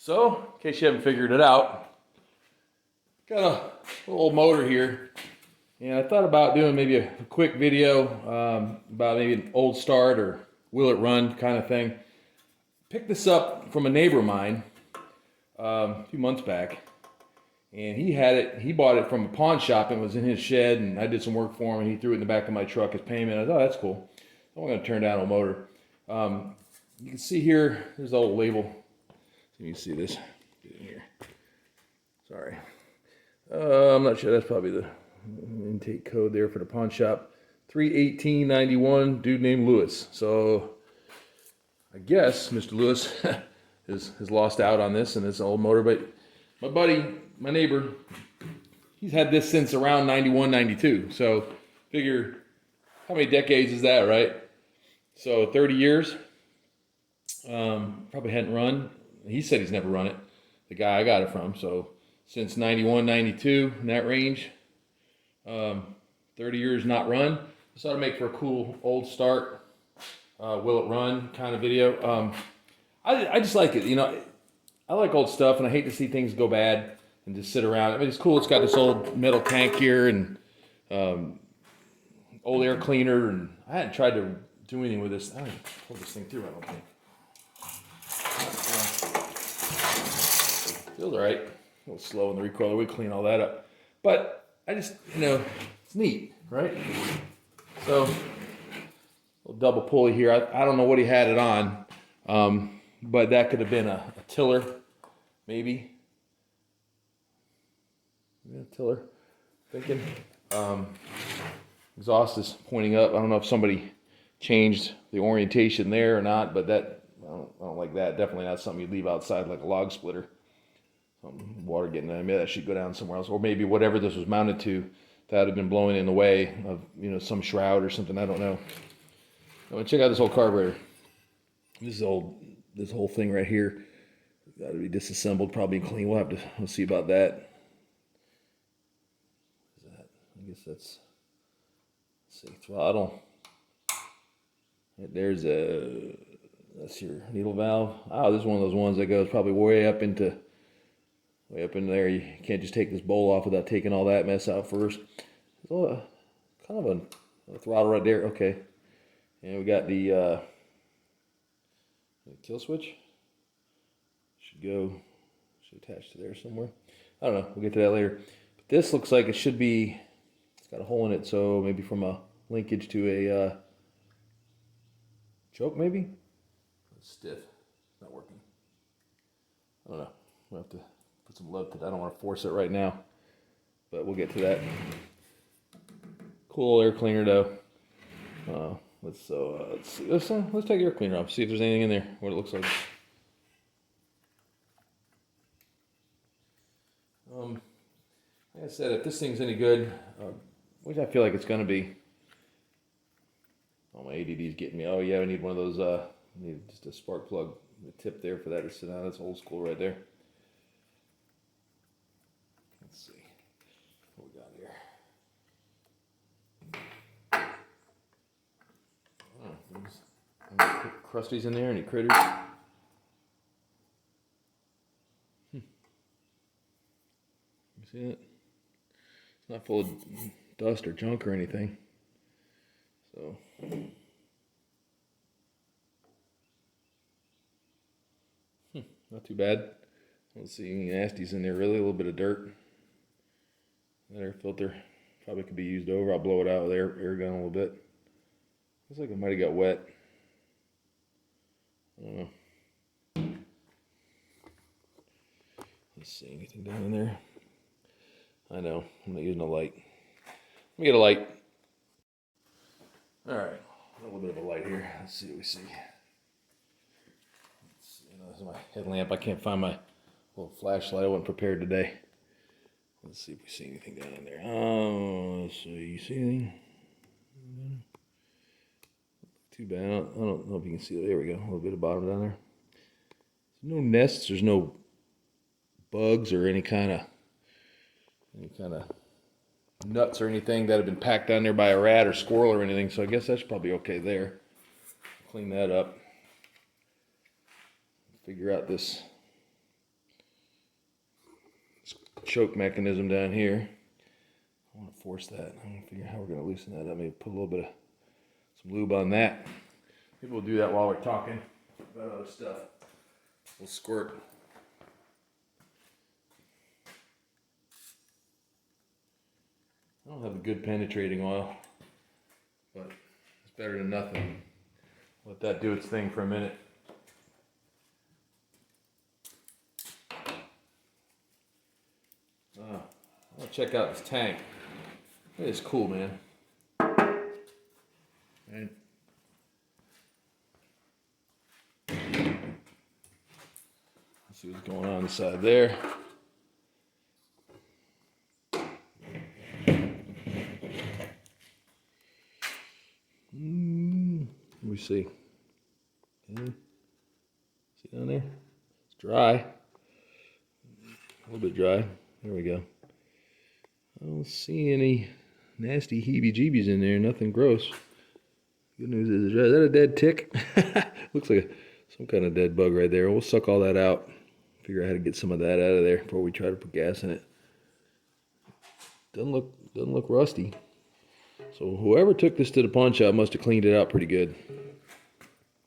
So, in case you haven't figured it out, got a little old motor here, and I thought about doing maybe a quick video about maybe an old start or will it run kind of thing. Picked this up from a neighbor of mine a few months back, and he bought it from a pawn shop and it was in his shed, and I did some work for him, and he threw it in the back of my truck as payment. I thought, oh, that's cool. I'm going to turn down a motor. You can see here, there's the old label. You can see this. Get in here. Sorry. I'm not sure. That's probably the intake code there for the pawn shop. 31891, dude named Lewis. So I guess Mr. Lewis has lost out on this and this old motor. But my buddy, my neighbor, he's had this since around 91, 92. So figure how many decades is that, right? So 30 years. Probably hadn't run. He said he's never run it, the guy I got it from. So since 91, 92, in that range, 30 years not run. This ought to make for a cool old start, will it run kind of video. I just like it. You know, I like old stuff, and I hate to see things go bad and just sit around. I mean, it's cool. It's got this old metal tank here and old air cleaner, and I hadn't tried to do anything with this. I haven't pulled this thing through, I don't think. Feels all right. A little slow in the recoiler. We clean all that up. But I just, it's neat, right? So, little double pulley here. I don't know what he had it on, but that could have been a tiller, maybe. Yeah, tiller. Thinking. Exhaust is pointing up. I don't know if somebody changed the orientation there or not, but that I don't like that. Definitely not something you leave outside like a log splitter. Water getting in. Maybe that should go down somewhere else, or maybe whatever this was mounted to, that had been blowing in the way of some shroud or something. I don't know. I'm gonna check out this whole carburetor. This whole thing right here got to be disassembled, probably clean. We'll see about that. I guess that's throttle. There's that's your needle valve. Oh, this is one of those ones that goes probably way up in there. You can't just take this bowl off without taking all that mess out first. So kind of a throttle right there. Okay, and we got the kill switch. Should attach to there somewhere. I don't know. We'll get to that later. But this looks like it should be. It's got a hole in it, so maybe from a linkage to a choke, maybe. It's stiff. It's not working. I don't know. We'll have to put some love to that. I don't want to force it right now, but we'll get to that. Cool air cleaner though. Let's see. Let's take the air cleaner off. See if there's anything in there. What it looks like. Like I said, if this thing's any good, which I feel like it's gonna be. Oh, my ADD's getting me. Oh yeah, I need one of those. I need just a spark plug. The tip there for that to sit on. That's old school right there. Let's see what we got here. Oh, any crusties in there? Any critters? You see it? It's not full of dust or junk or anything. So. Not too bad. I don't see any nasties in there really. A little bit of dirt. That air filter probably could be used over. I'll blow it out with air gun a little bit. Looks like it might have got wet. I don't know. Let's see, anything down in there? I know, I'm not using a light. Let me get a light. All right, a little bit of a light here. Let's see what we see. This is my headlamp. I can't find my little flashlight. I wasn't prepared today. Let's see if we see anything down in there. Oh, let's see. You see anything? Too bad. I don't know if you can see it. There we go. A little bit of bottom down there. There's no nests. There's no bugs or any kind of nuts or anything that have been packed down there by a rat or squirrel or anything. So I guess that's probably okay there. Clean that up. Figure out this choke mechanism down here. I want to force that. I'm going to figure out how we're going to loosen that up. Maybe put a little bit of some lube on that. Maybe we'll do that while we're talking about other stuff. We'll squirt. I don't have a good penetrating oil, but it's better than nothing. Let that do its thing for a minute. I'll check out this tank. It is cool, man. Right. Let's see what's going on inside there. Let me see. Okay. See down there? It's dry. A little bit dry. There we go. I don't see any nasty heebie-jeebies in there. Nothing gross. Good news is that a dead tick? Looks like some kind of dead bug right there. We'll suck all that out. Figure out how to get some of that out of there before we try to put gas in it. Doesn't look rusty. So whoever took this to the pawn shop must have cleaned it out pretty good.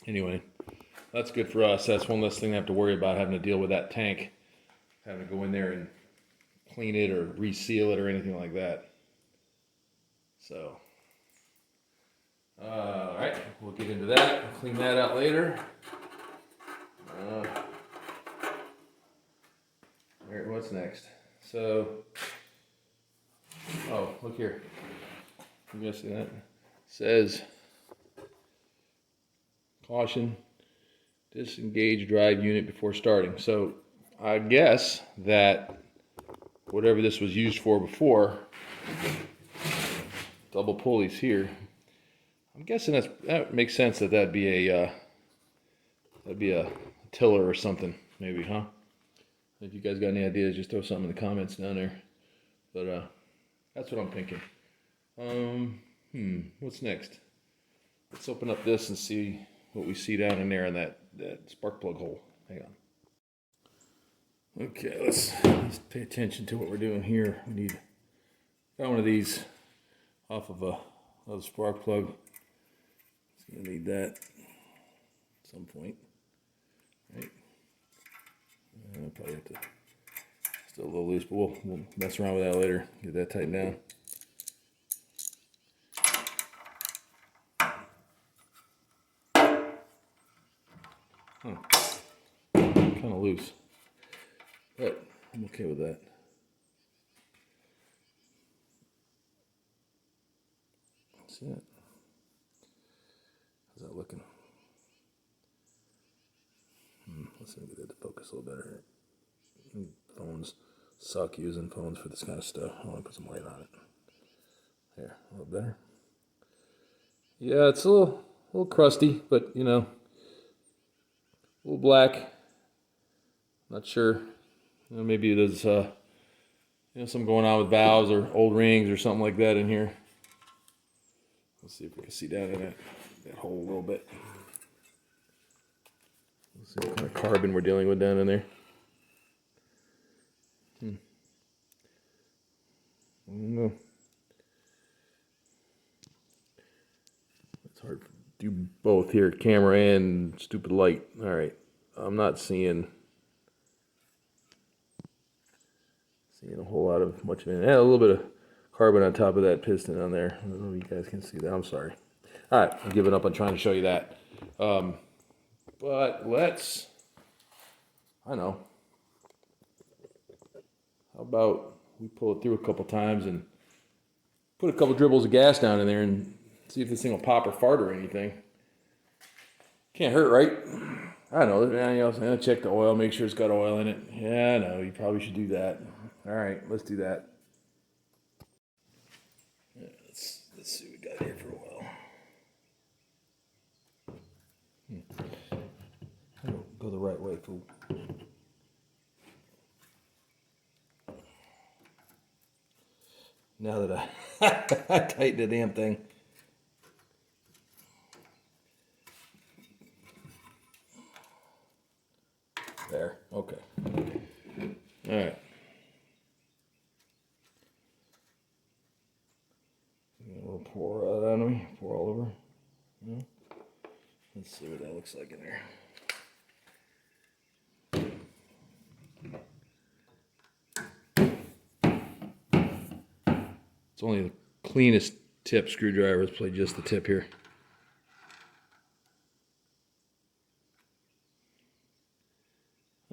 Anyway, that's good for us. That's one less thing to have to worry about, having to deal with that tank, having to go in there and clean it or reseal it or anything like that. So, all right, we'll get into that. We'll clean that out later. All right, what's next? So, oh, look here. You guys see that? It says, caution, disengage drive unit before starting. So I guess that whatever this was used for before, double pulleys here, I'm guessing that makes sense that that'd be a tiller or something, maybe, huh? If you guys got any ideas, just throw something in the comments down there. But that's what I'm thinking. What's next? Let's open up this and see what we see down in there in that spark plug hole. Hang on. Okay, let's pay attention to what we're doing here. We got one of these off of a spark plug. It's gonna need that at some point, right? Probably have to still a little loose, but we'll mess around with that later. Get that tightened down. Kind of loose, but I'm okay with that. See it? How's that looking? Let's see if we get that to focus a little better. Phones suck, using phones for this kind of stuff. I want to put some light on it. There, a little better. Yeah, it's a little crusty, but you know, a little black. Not sure. You know, maybe there's something going on with valves or old rings or something like that in here. Let's see if we can see down in that hole a little bit. Let's see what kind of carbon we're dealing with down in there. I don't know. It's hard to do both here, camera and stupid light. All right, I'm not seeing a whole lot of much of it. Yeah, a little bit of carbon on top of that piston on there. I don't know if you guys can see that. I'm sorry. All right, I'm giving up on trying to show you that. But let's, I don't know. How about we pull it through a couple times and put a couple dribbles of gas down in there and see if this thing will pop or fart or anything. Can't hurt, right? I know. Check the oil, make sure it's got oil in it. Yeah, I know. You probably should do that. All right, let's do that. Yeah, let's see what we got here for a while. Go the right way, fool. Now that I tightened the damn thing. There, okay. All right. pour that on me, pour all over. No? Let's see what that looks like in there. It's only the cleanest tip screwdriver. Let's play just the tip here.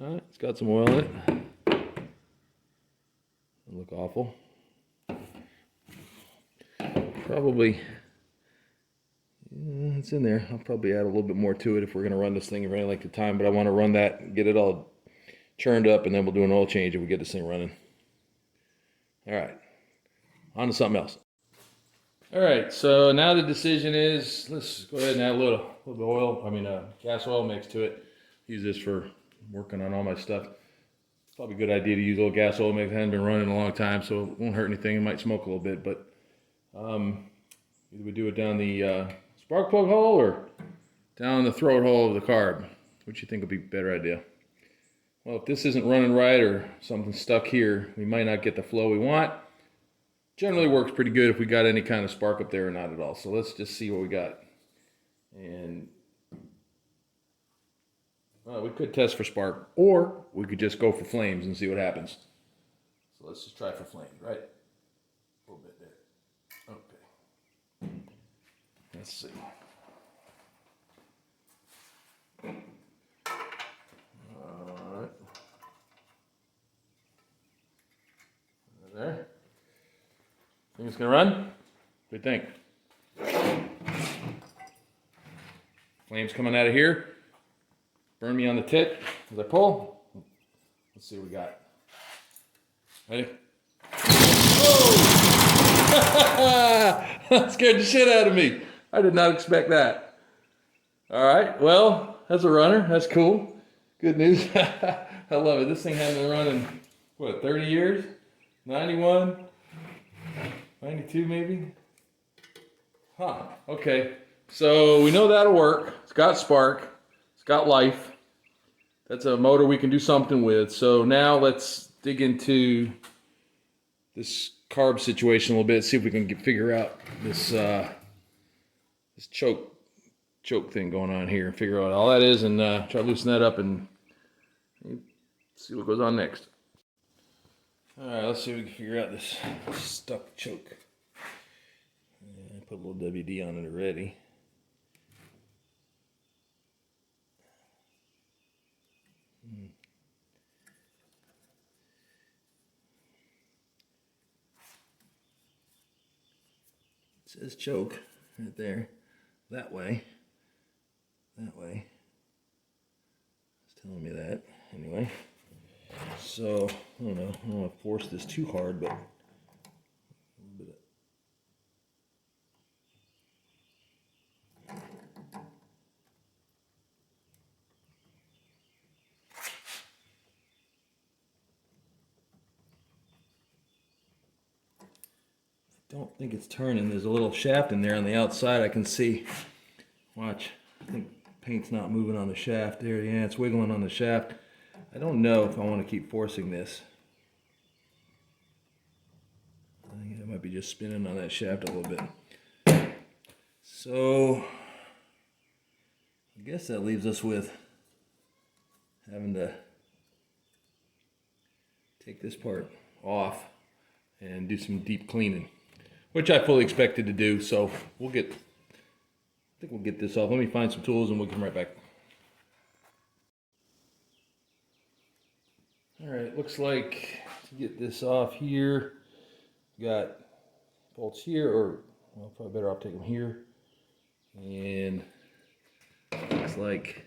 Alright, it's got some oil in it. Doesn't look awful. Probably, it's in there. I'll probably add a little bit more to it if we're going to run this thing for any length of time, but I want to run that, get it all churned up, and then we'll do an oil change if we get this thing running. Alright, on to something else. Alright, so now the decision is, let's go ahead and add a little bit of oil, gas oil mix to it. Use this for working on all my stuff. It's probably a good idea to use a little gas oil mix. It hasn't been running in a long time, so it won't hurt anything. It might smoke a little bit, but either we do it down the spark plug hole or down the throat hole of the carb. Which you think would be a better idea? Well, if this isn't running right or something's stuck here, we might not get the flow we want. Generally works pretty good if we got any kind of spark up there or not at all. So let's just see what we got. And we could test for spark, or we could just go for flames and see what happens. So let's just try for flames, right? A little bit there. Okay. Let's see. All right. There. Think it's gonna run? What do you think? Flames coming out of here. Burn me on the tit as I pull. Let's see what we got. Ready? Whoa! That scared the shit out of me. I did not expect that. All right, well, that's a runner. That's cool. Good news. I love it. This thing hasn't been running, what, 30 years? 91? 92 maybe? Huh, okay. So we know that'll work. It's got spark. It's got life. That's a motor we can do something with. So now let's dig into this carb situation a little bit. See if we can figure out this this choke thing going on here and figure out all that is, and try to loosen that up and see what goes on next. All right, let's see if we can figure out this stuck choke. I put a little WD on it already. It says choke right there. That way. That way. It's telling me that. Anyway. So, I don't know. I don't want to force this too hard, but a little bit of don't think it's turning. There's a little shaft in there on the outside I can see. Watch. I think paint's not moving on the shaft there. Yeah, it's wiggling on the shaft. I don't know if I want to keep forcing this. I think I might be just spinning on that shaft a little bit. So, I guess that leaves us with having to take this part off and do some deep cleaning, which I fully expected to do. So I think we'll get this off. Let me find some tools and we'll come right back. All right, looks like to get this off here, we got bolts here, or well, probably better off taking them here. And looks like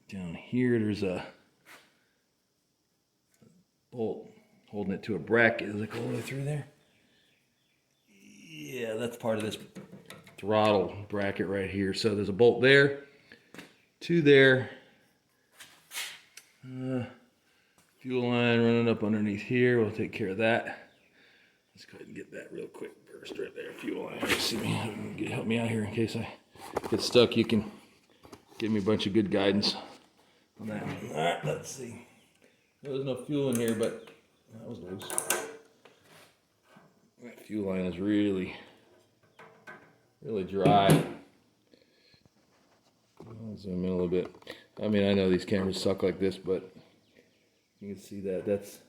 down here there's a bolt holding it to a bracket. Does it go all the way through there? Yeah, that's part of this throttle bracket right here. So there's a bolt there, two there, fuel line running up underneath here. We'll take care of that. Let's go ahead and get that real quick. Burst right there, fuel line. See me, help me out here in case I get stuck. You can give me a bunch of good guidance on that. All right, let's see. There's no fuel in here, but that was loose. fuel line is really dry. I'll zoom in a little bit. I mean, I know these cameras suck like this, but you can see that it's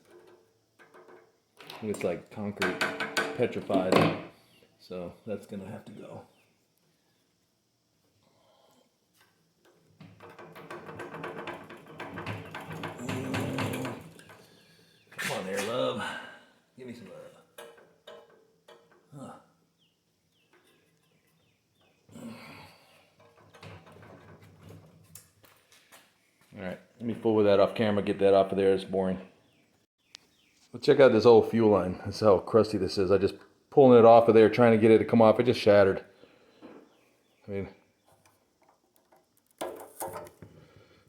like concrete, petrified. So that's gonna have to go. Come on there, love. Give me some love. Huh. Alright, let me fool with that off camera, get that off of there, it's boring. Well, check out this old fuel line. That's how crusty this is. I just pulling it off of there, trying to get it to come off. It just shattered. I mean,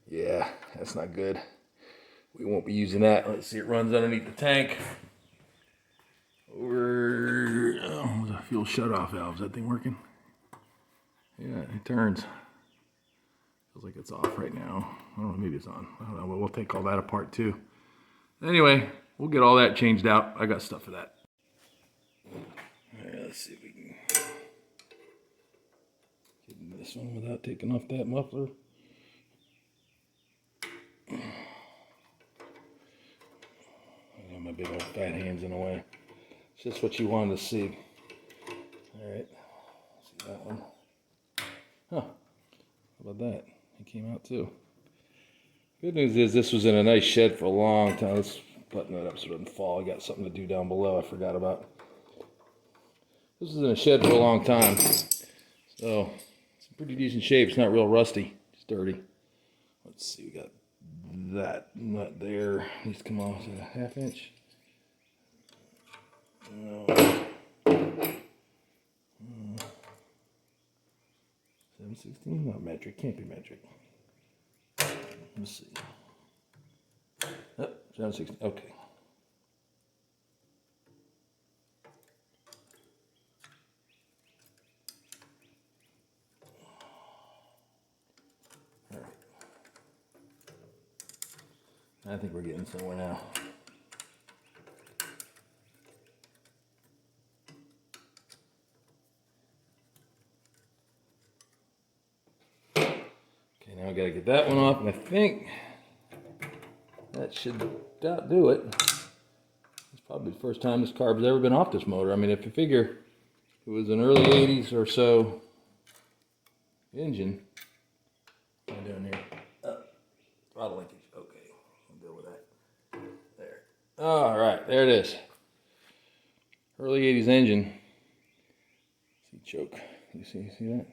yeah, that's not good. We won't be using that. Let's see, it runs underneath the tank. The fuel shut-off valve. Is that thing working? Yeah, it turns. Feels like it's off right now. I don't know, maybe it's on. I don't know, but we'll take all that apart too. Anyway, we'll get all that changed out. I got stuff for that. All right, let's see if we can get this one without taking off that muffler. I got my big old fat hands in the way. It's just what you wanted to see. All right, see that one. Huh, how about that? It came out too. Good news is this was in a nice shed for a long time. Let's button that up so it doesn't fall. I got something to do down below I forgot about. This was in a shed for a long time. So it's in pretty decent shape. It's not real rusty, it's dirty. Let's see, we got that nut there. Needs to come off. Is it a 1/2 inch? No. 7/16? Not metric. Can't be metric. Let's see. Oh, 7/16. Okay. All right. I think we're getting somewhere now. Now I gotta get that one off, and I think that should about do it. It's probably the first time this carb's ever been off this motor. I mean, if you figure it was an early 80s or so engine. What am I doing here? Throttle linkage. Okay, I'll deal with that. There. All right, there it is. Early 80s engine. See choke. You see that?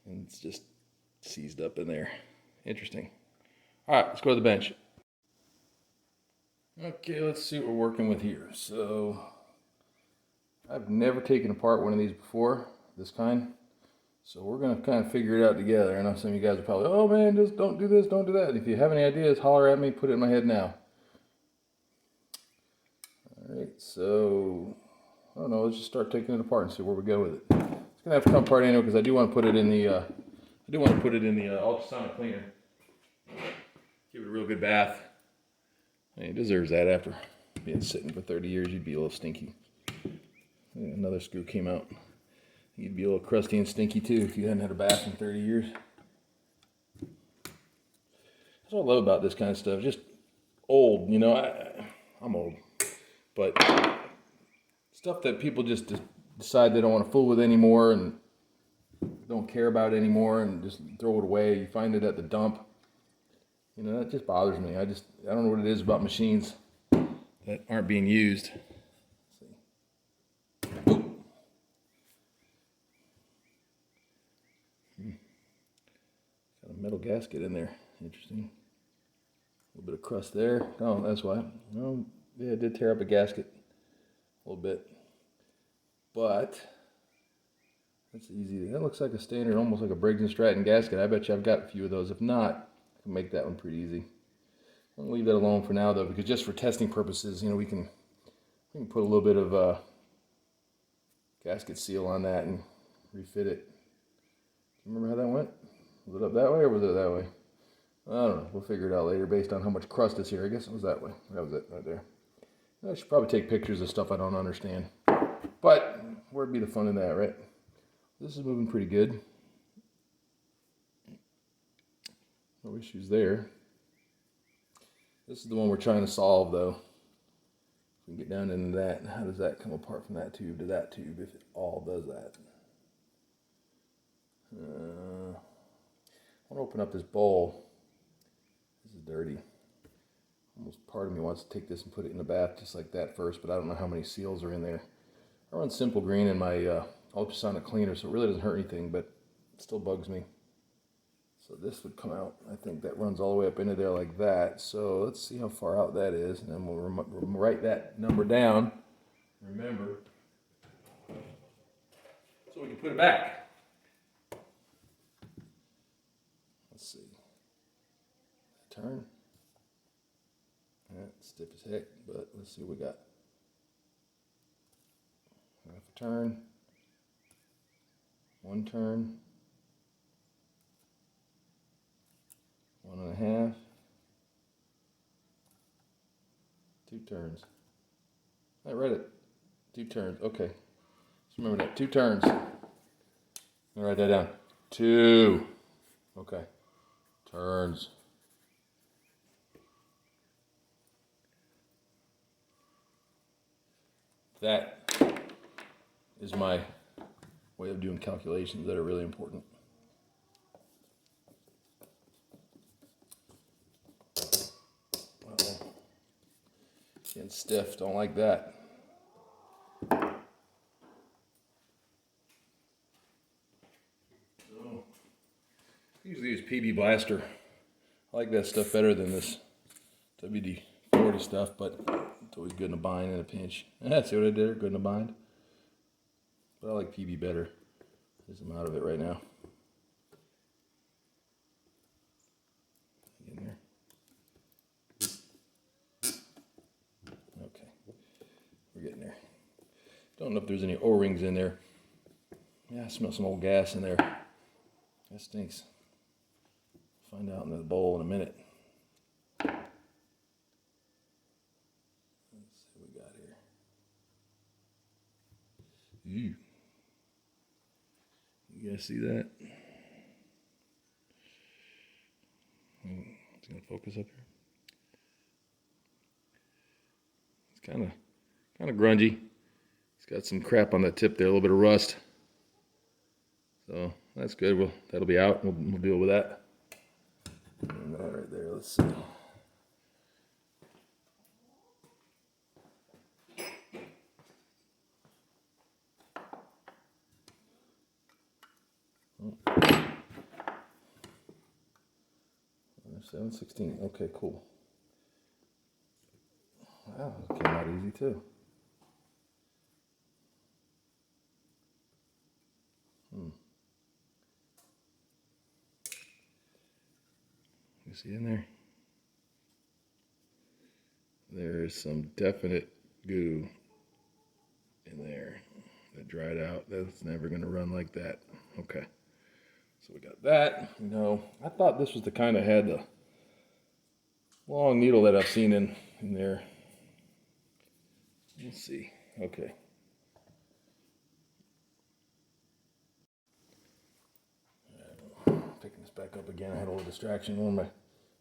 And it's just seized up in there. Interesting. All right, let's go to the bench. Okay, let's see what we're working with here. So I've never taken apart one of these before, this kind. So we're gonna kind of figure it out together. I know some of you guys are probably, oh man, just don't do this, don't do that. If you have any ideas, holler at me, put it in my head now. All right, so I don't know, let's just start taking it apart and see where we go with it. It's gonna have to come apart anyway because I do want to put it in the ultrasonic cleaner. Give it a real good bath. I mean, it deserves that after being sitting for 30 years. You'd be a little stinky. Another screw came out. You'd be a little crusty and stinky too if you hadn't had a bath in 30 years. That's what I love about this kind of stuff. Just old, you know. I'm old, but stuff that people just decide they don't want to fool with anymore and don't care about anymore and just throw it away. You find it at the dump. You know, that just bothers me. I don't know what it is about machines that aren't being used. Let's see. Got a metal gasket in there. Interesting. A little bit of crust there. Oh, that's why. Oh, yeah, it did tear up a gasket a little bit. But that's easy. That looks like a standard, almost like a Briggs and Stratton gasket. I bet you I've got a few of those. If not, I can make that one pretty easy. I'm gonna leave that alone for now, though, because just for testing purposes, you know, we can put a little bit of gasket seal on that and refit it. Do you remember how that went? Was it up that way or was it that way? I don't know. We'll figure it out later based on how much crust is here. I guess it was that way. That was it right there. I should probably take pictures of stuff I don't understand. But where'd be the fun in that, right? This is moving pretty good. No issues there. This is the one we're trying to solve, though. If we can get down into that, how does that come apart from that tube to that tube if it all does that? I want to open up this bowl. This is dirty. Almost part of me wants to take this and put it in the bath just like that first, but I don't know how many seals are in there. I run Simple Green in my ultrasonic cleaner, so it really doesn't hurt anything, but it still bugs me. So this would come out. I think that runs all the way up into there like that. So let's see how far out that is, and then we'll write that number down. Remember, so we can put it back. Let's see. Turn. Stiff as heck, but let's see what we got. Half a turn. One turn. 1.5. 2 turns. I read it. 2 turns. Okay. Just remember that. 2 turns. I'll write that down. 2. Okay. Turns. That is my way of doing calculations that are really important. Uh-oh. Getting stiff, don't like that. So, I usually use PB Blaster. I like that stuff better than this WD-40 stuff, but it's always good in a bind and a pinch. See what I did? Good in a bind. But I like PB better. Because I'm out of it right now. Get in there. Okay. We're getting there. Don't know if there's any O-rings in there. Yeah, I smell some old gas in there. That stinks. Find out in the bowl in a minute. You guys see that? It's gonna focus up here. It's kind of grungy. It's got some crap on that tip there, a little bit of rust. So that's good. Well, that'll be out. We'll deal with that. And that right there. Let's see. Oh. 7/16. Okay, cool. Wow, that came out easy too. You see in there? There's some definite goo in there that dried out. That's never going to run like that. Okay. So we got that. You know, I thought this was the kind that had the long needle that I've seen in there. Let's see. Okay. Picking this back up again. I had a little distraction. One of my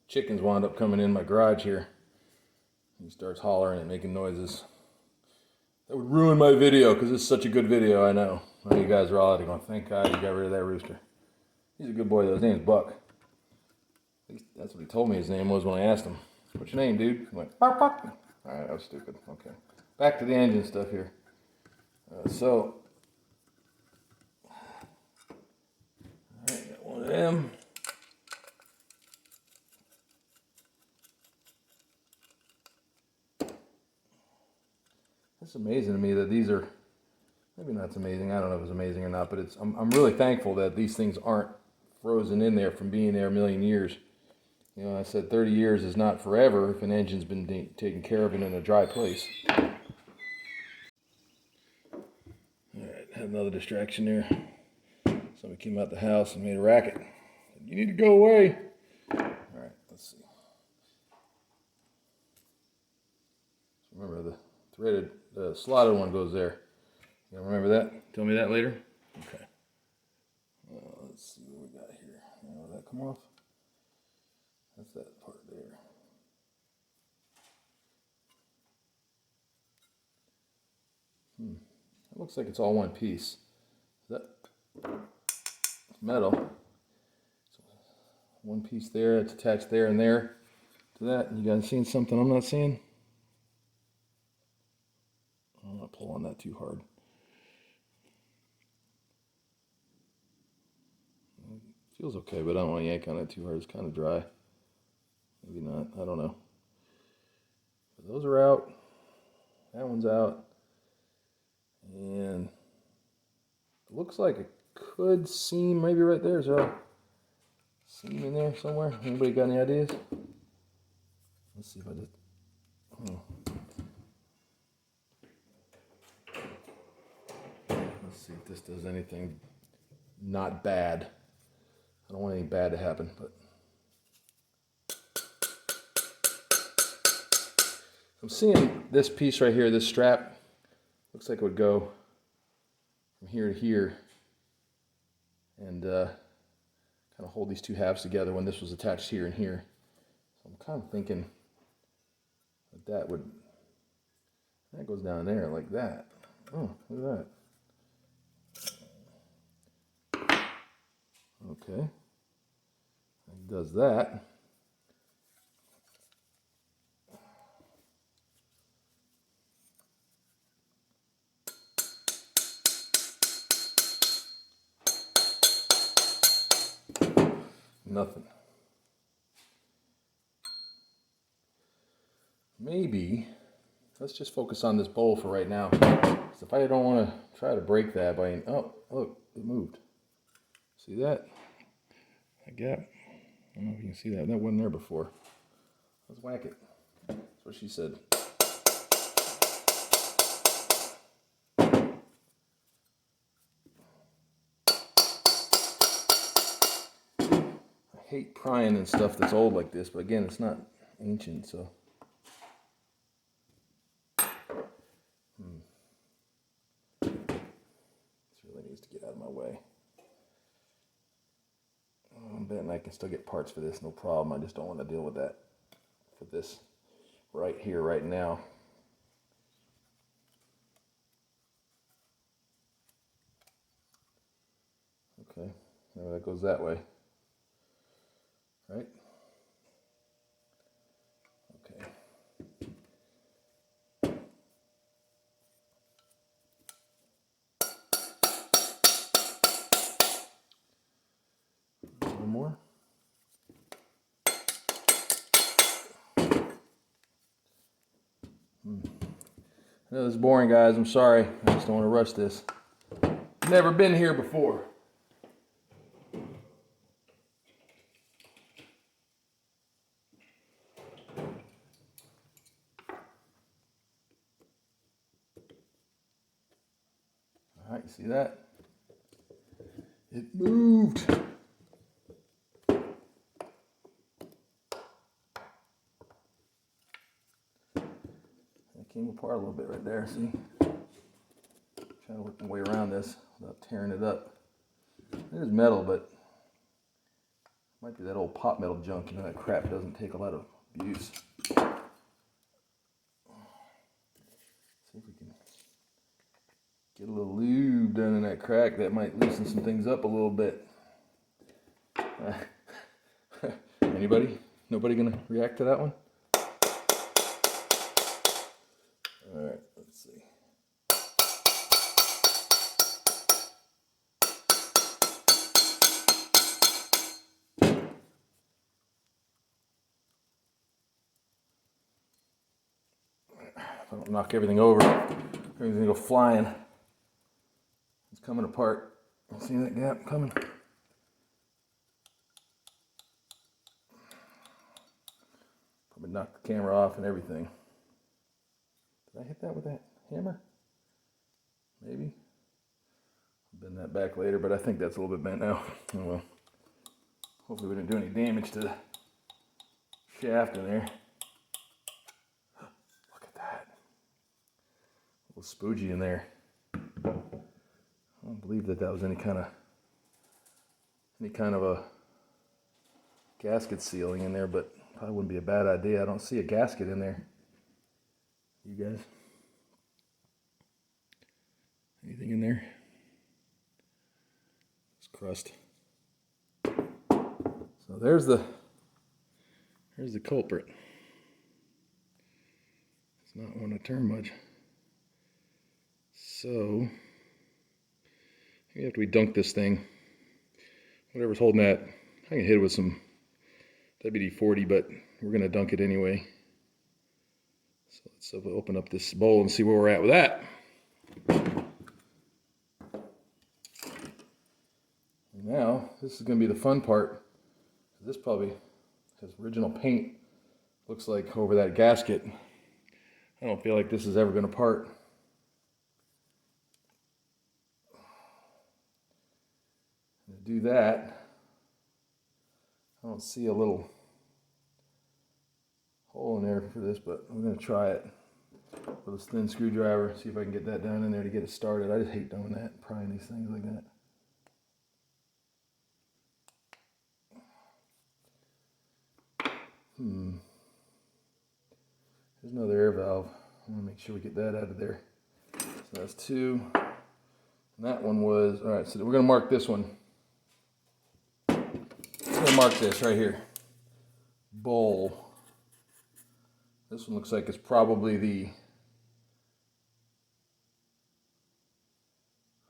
chickens wound up coming in my garage here. He starts hollering and making noises. That would ruin my video because it's such a good video, I know. I know you guys are all out going, thank God you got rid of that rooster. He's a good boy though. His name's Buck. At least that's what he told me his name was when I asked him. What's your name, dude? He went, Buck, Buck. Alright, that was stupid. Okay. Back to the engine stuff here. Alright, got one of them. It's amazing to me that these are, maybe not amazing, I don't know if it's amazing or not, but I'm really thankful that these things aren't frozen in there from being there a million years. You know, I said 30 years is not forever if an engine's been taken care of and in a dry place. Alright, had another distraction there. Somebody came out the house and made a racket. You need to go away. Alright, let's see. Remember threaded, the slotted one goes there. You remember that? Tell me that later. Okay. Let's see what we got here. Now, will that come off? That's that part there. It looks like it's all one piece. That metal. So one piece there. It's attached there and there to that. You guys seeing something I'm not seeing? I'm not pull on that too hard. It feels okay, but I don't want to yank on it too hard. It's kind of dry. Maybe not. I don't know. But those are out. That one's out. And it looks like it could seam maybe right there. Is there a seam in there somewhere? Anybody got any ideas? Let's see if I just... Let's see if this does anything not bad. I don't want anything bad to happen, but... I'm seeing this piece right here, this strap. Looks like it would go from here to here and kind of hold these two halves together when this was attached here and here. So I'm kind of thinking that that goes down there like that. Oh, look at that. Okay. It does that. Nothing. Maybe, let's just focus on this bowl for right now. So if I don't want to try to break that by, oh, look, it moved. See that? That gap? I don't know if you can see that. That wasn't there before. Let's whack it. That's what she said. I hate prying and stuff that's old like this, but again, it's not ancient, so. This really needs to get out of my way. I'm betting I can still get parts for this, no problem. I just don't want to deal with that for this right here, right now. Okay, now that goes that way. Right? Okay. One more. I know this is boring, guys. I'm sorry. I just don't want to rush this. Never been here before. All right, you see that? It moved. It came apart a little bit right there, see? Trying to work my way around this without tearing it up. It is metal, but it might be that old pot metal junk. You know, that crap doesn't take a lot of abuse. See if we can get a little lube done in that crack. That might loosen some things up a little bit. Anybody? Nobody gonna react to that one? All right, let's see. If I don't knock everything over, everything's gonna go flying. It's coming apart. See that gap coming? Probably knocked the camera off and everything. Did I hit that with that hammer? Maybe. I'll bend that back later, but I think that's a little bit bent now. Oh well. Hopefully we didn't do any damage to the shaft in there. Look at that. spoogy in there. I don't believe that was any kind of a gasket sealing in there, but probably wouldn't be a bad idea. I don't see a gasket in there. You guys? Anything in there? It's crust. So there's the culprit. It's not want to turn much. So maybe after we dunk this thing, whatever's holding that, I can hit it with some WD-40, but we're going to dunk it anyway. So let's open up this bowl and see where we're at with that. Now, this is going to be the fun part. This probably has original paint, looks like, over that gasket. I don't feel like this is ever going to part. To do that, I don't see a little hole in there for this, but I'm going to try it with this thin screwdriver, see if I can get that down in there to get it started. I just hate doing that, prying these things like that. There's another air valve. I'm going to make sure we get that out of there. So that's two. And that one was, all right, so we're going to mark this one. I'm going to mark this right here. Bowl. This one looks like it's probably the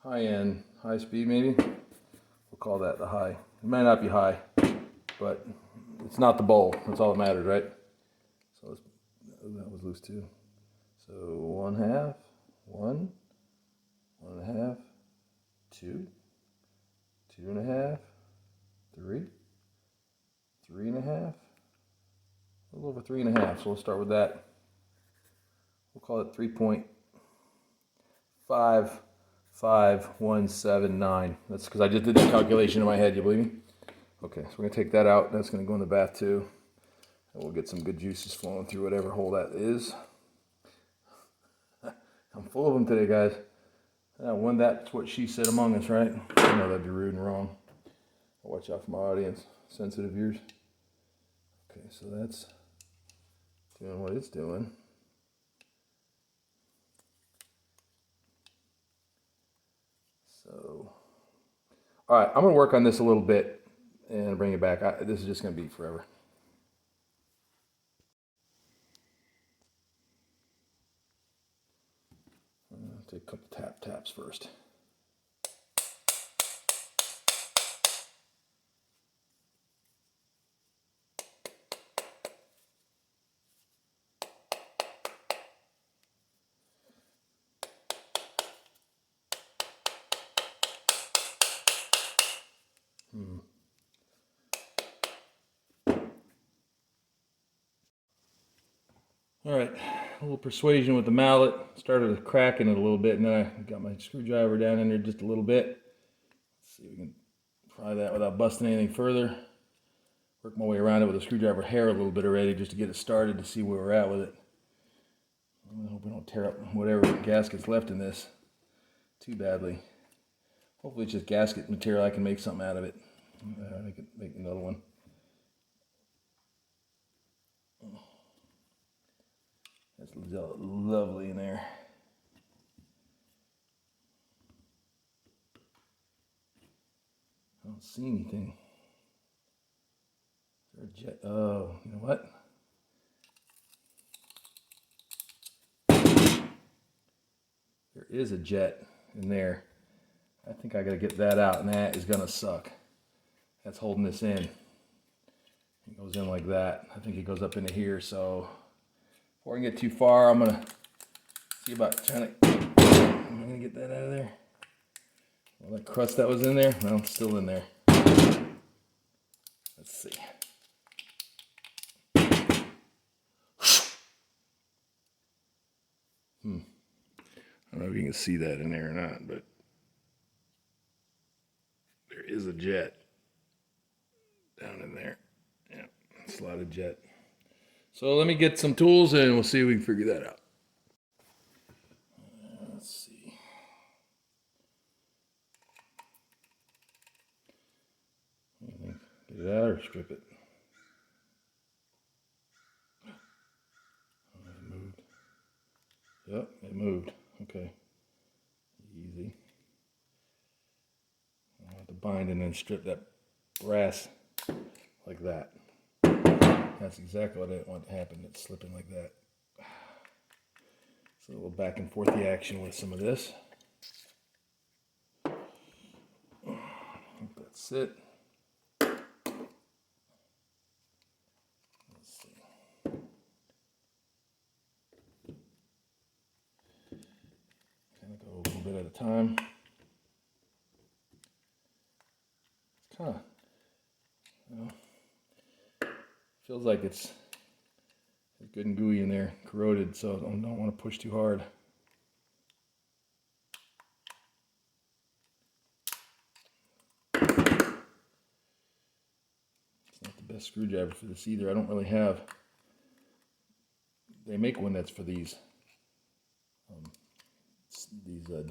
high-end, high speed maybe. We'll call that the high. It might not be high, but it's not the bowl. That's all that matters, right? So let's, oh, that was loose too. So 1/2, 1, 1/2, 2, 2.5, 3, 3.5, a little over 3.5. So we'll start with that. We'll call it 3.55179. That's because I just did that calculation in my head. You believe me? Okay, so we're going to take that out. That's going to go in the bath too. And we'll get some good juices flowing through whatever hole that is. I'm full of them today, guys. When that's what she said among us, right? I know that'd be rude and wrong. I'll watch out for my audience, sensitive ears. Okay, so that's doing what it's doing. So, all right, I'm going to work on this a little bit and bring it back. This is just going to be forever. Take a couple taps first. All right, a little persuasion with the mallet. Started cracking it a little bit, and then I got my screwdriver down in there just a little bit. Let's see if we can pry that without busting anything further. Work my way around it with a screwdriver hair a little bit already just to get it started to see where we're at with it. I hope we don't tear up whatever gasket's left in this too badly. Hopefully it's just gasket material. I can make something out of it. I can make another one. That's lovely in there. I don't see anything. Is there a jet? Oh, you know what? There is a jet in there. I think I gotta get that out, and that is gonna suck. That's holding this in. It goes in like that. I think it goes up into here, so before I get too far, I'm gonna see about trying to, I'm gonna get that out of there. All that crust that was in there, well, it's still in there. Let's see. I don't know if you can see that in there or not, but there is a jet down in there. Yeah, slotted jet. So let me get some tools and we'll see if we can figure that out. or strip it. Oh, it moved. Yep, it moved. Okay. Easy. I'll have to bind and then strip that brass like that. That's exactly what I didn't want to happen. It's slipping like that. So a little back and forth the action with some of this. That's it. Let's see. Kind of go a little bit at a time. It's kind of, feels like it's good and gooey in there, corroded, so I don't want to push too hard. It's not the best screwdriver for this either. I don't really have. They make one that's for these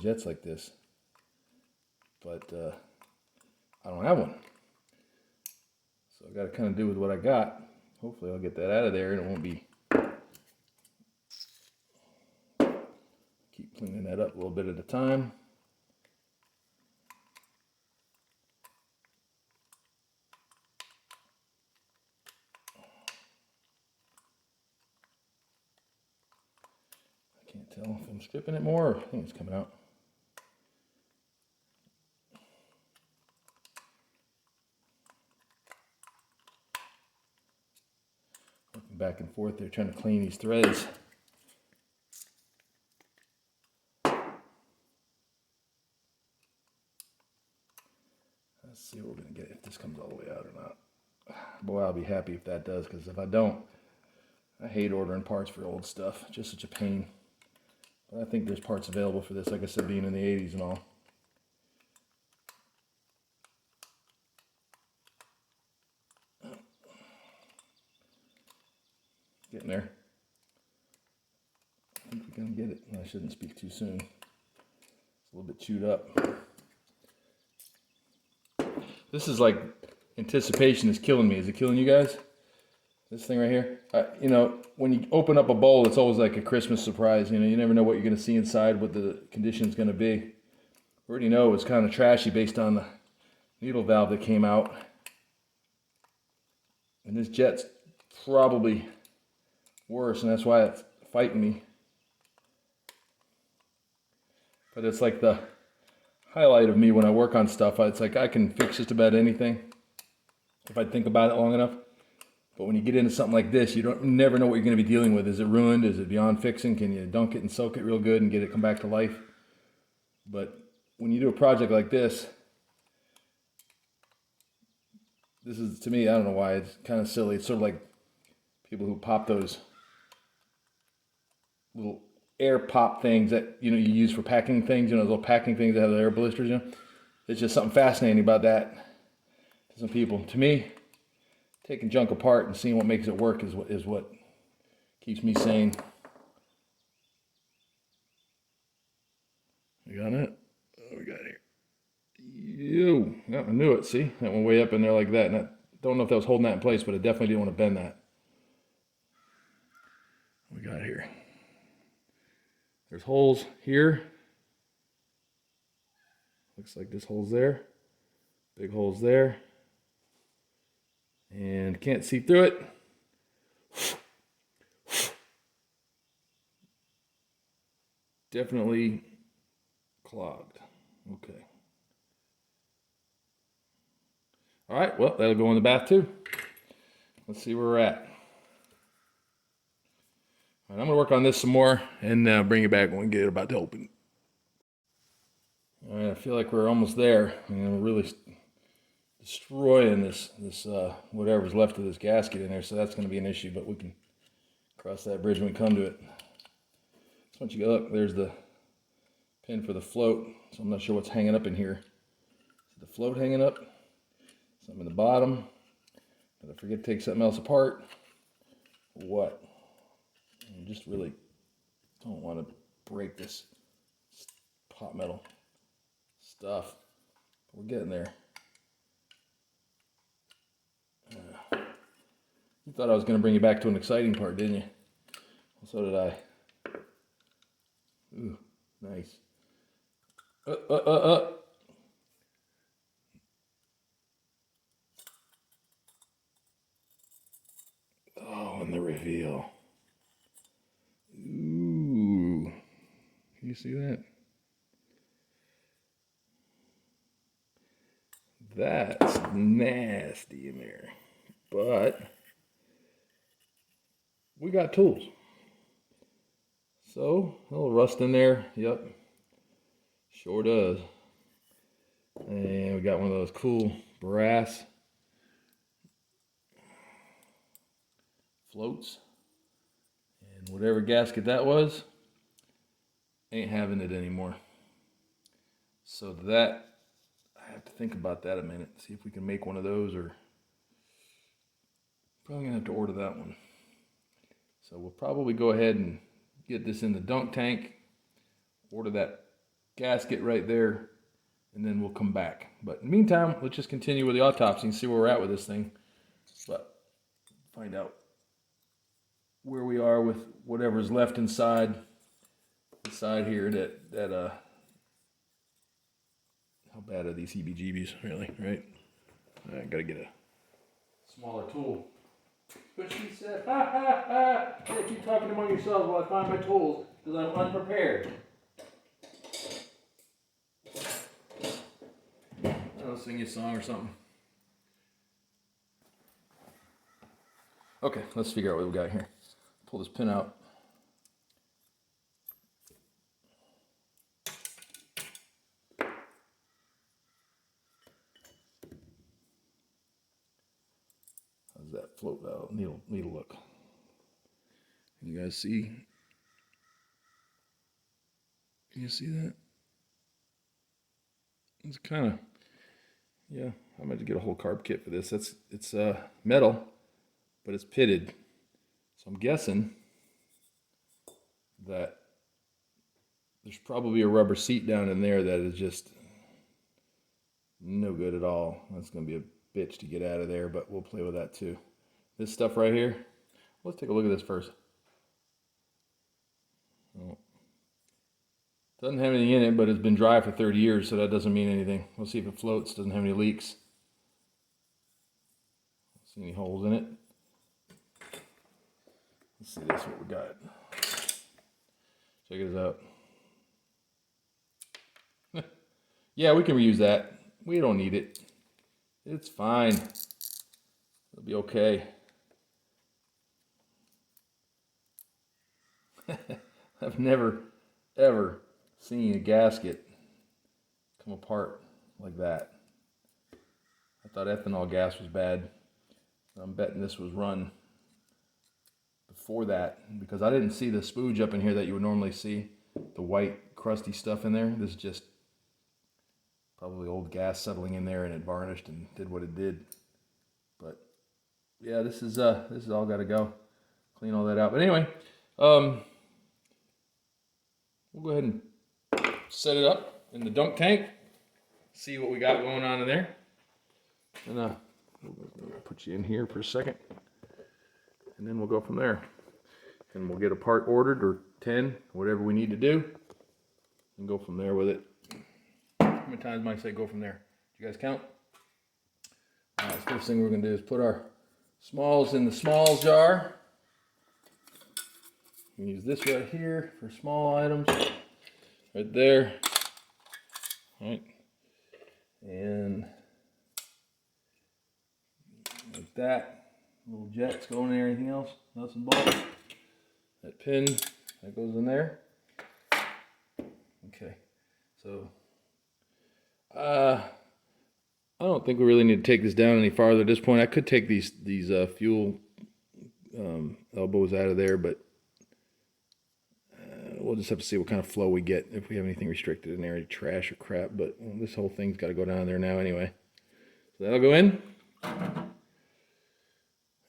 jets like this, but I don't have one. So I got to kind of do with what I got. Hopefully I'll get that out of there and it won't be. Keep cleaning that up a little bit at a time. I can't tell if I'm stripping it more or I think it's coming out. Looking back and forth there trying to clean these threads. Let's see what we're going to get if this comes all the way out or not. Boy, I'll be happy if that does, because if I don't, I hate ordering parts for old stuff. Just such a pain. But I think there's parts available for this, like I said, being in the 80s and all. Getting there. I think we're going to get it. I shouldn't speak too soon. It's a little bit chewed up. This is like, anticipation is killing me. Is it killing you guys? This thing right here? You know, when you open up a bowl, it's always like a Christmas surprise. You know, you never know what you're going to see inside, what the condition's going to be. We already know it's kind of trashy based on the needle valve that came out. And this jet's probably worse, and that's why it's fighting me. But it's like the highlight of me when I work on stuff. It's like I can fix just about anything if I think about it long enough. But when you get into something like this, you never know what you're going to be dealing with. Is it ruined? Is it beyond fixing? Can you dunk it and soak it real good and get it come back to life? But when you do a project like this is, to me, I don't know why, it's kind of silly. It's sort of like people who pop those little air pop things that, you know, you use for packing things, you know, those little packing things that have the air blisters, you know. There's just something fascinating about that to some people. To me, taking junk apart and seeing what makes it work is what keeps me sane. You got it? What we got here? Yeah, I knew it. See? That went way up in there like that. And I don't know if that was holding that in place, but I definitely didn't want to bend that. What we got here? There's holes here. Looks like this hole's there. Big holes there. And can't see through it. Definitely clogged. Okay. All right, well, that'll go in the bath too. Let's see where we're at. All right, I'm gonna work on this some more and bring it back when we get it about to open. All right, I feel like we're almost there. We're really destroying this whatever's left of this gasket in there, so that's gonna be an issue, but we can cross that bridge when we come to it. So once you go look, there's the pin for the float. So I'm not sure what's hanging up in here. Is the float hanging up? Something in the bottom. Did I forget to take something else apart? What? I just really don't want to break this pot metal stuff. We're getting there. You thought I was going to bring you back to an exciting part, didn't you? So did I. Ooh, nice. Oh, and the reveal. Ooh. Can you see that? That's nasty in there. But we got tools. So, a little rust in there. Yep. Sure does. And we got one of those cool brass floats. And whatever gasket that was, ain't having it anymore. So that, I have to think about that a minute. See if we can make one of those, or probably gonna have to order that one. So we'll probably go ahead and get this in the dunk tank, order that gasket right there, and then we'll come back. But in the meantime, let's just continue with the autopsy and see where we're at with this thing. But find out where we are with whatever's left inside here. How bad are these heebie-jeebies, really, right? I gotta get a smaller tool. But she said, ha ha ha, yeah, keep talking among yourselves while I find my tools, because I'm unprepared. I'll sing you a song or something. Okay, let's figure out what we got here. Pull this pin out. How's that float valve needle look? Can you guys see? Can you see that? It's kind of, yeah, I might get a whole carb kit for this. It's metal, but it's pitted. So I'm guessing that there's probably a rubber seat down in there that is just no good at all. That's going to be a bitch to get out of there, but we'll play with that too. This stuff right here, let's take a look at this first. Oh. Doesn't have anything in it, but it's been dry for 30 years, so that doesn't mean anything. We'll see if it floats. Doesn't have any leaks. See any holes in it? Let's see this, what we got. Check it out. Yeah, we can reuse that. We don't need it. It's fine. It'll be okay. I've never, ever seen a gasket come apart like that. I thought ethanol gas was bad. I'm betting this was run before that, because I didn't see the spooge up in here that you would normally see. The white crusty stuff in there. This is just probably old gas settling in there, and it varnished and did what it did. But yeah, this is all got to go. Clean all that out. But anyway, we'll go ahead and set it up in the dunk tank. See what we got going on in there. And we'll put you in here for a second, and then we'll go from there. And we'll get a part ordered, or 10, whatever we need to do, and go from there with it. How many times might I say go from there? Do you guys count? All right, first thing we're going to do is put our smalls in the smalls jar. We use this right here for small items. Right there. All right. And like that. Little jets going in there. Anything else? Nuts and bolts. That pin that goes in there. Okay. So I don't think we really need to take this down any farther at this point. I could take these fuel elbows out of there, but we'll just have to see what kind of flow we get, if we have anything restricted in there, any trash or crap. But this whole thing's got to go down there now anyway. So that'll go in.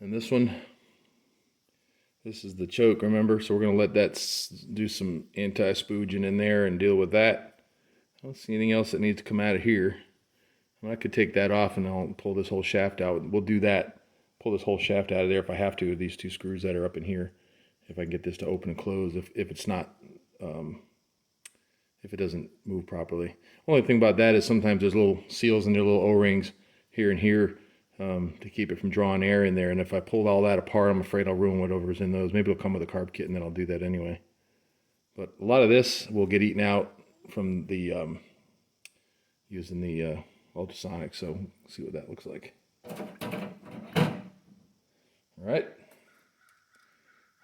And this one, this is the choke, remember? So we're going to let that do some anti-spooging in there and deal with that. I don't see anything else that needs to come out of here. I could take that off and I'll pull this whole shaft out. We'll do that pull this whole shaft out of there if I have to, these two screws that are up in here, if I can get this to open and close, if it's not, if it doesn't move properly. Only thing about that is sometimes there's little seals in their little O-rings here and here to keep it from drawing air in there, and if I pulled all that apart, I'm afraid I'll ruin whatever's in those. Maybe it'll come with a carb kit and then I'll do that anyway. But a lot of this will get eaten out from the using the ultrasonic, so we'll see what that looks like. All right,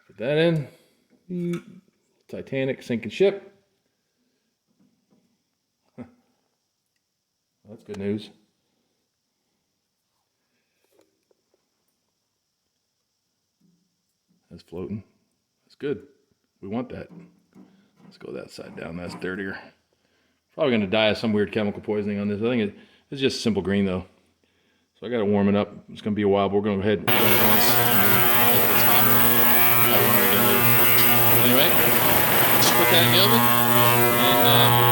put that in. Titanic sinking ship. That's good news. That's floating. That's good. We want that. Let's go that side down. That's dirtier. Probably going to die of some weird chemical poisoning on this. I think it's just simple green though. So I got to warm it up. It's going to be a while, but we're going to go ahead and run it once. And if it's hot, I'll run it again later. Anyway, just put that in the oven and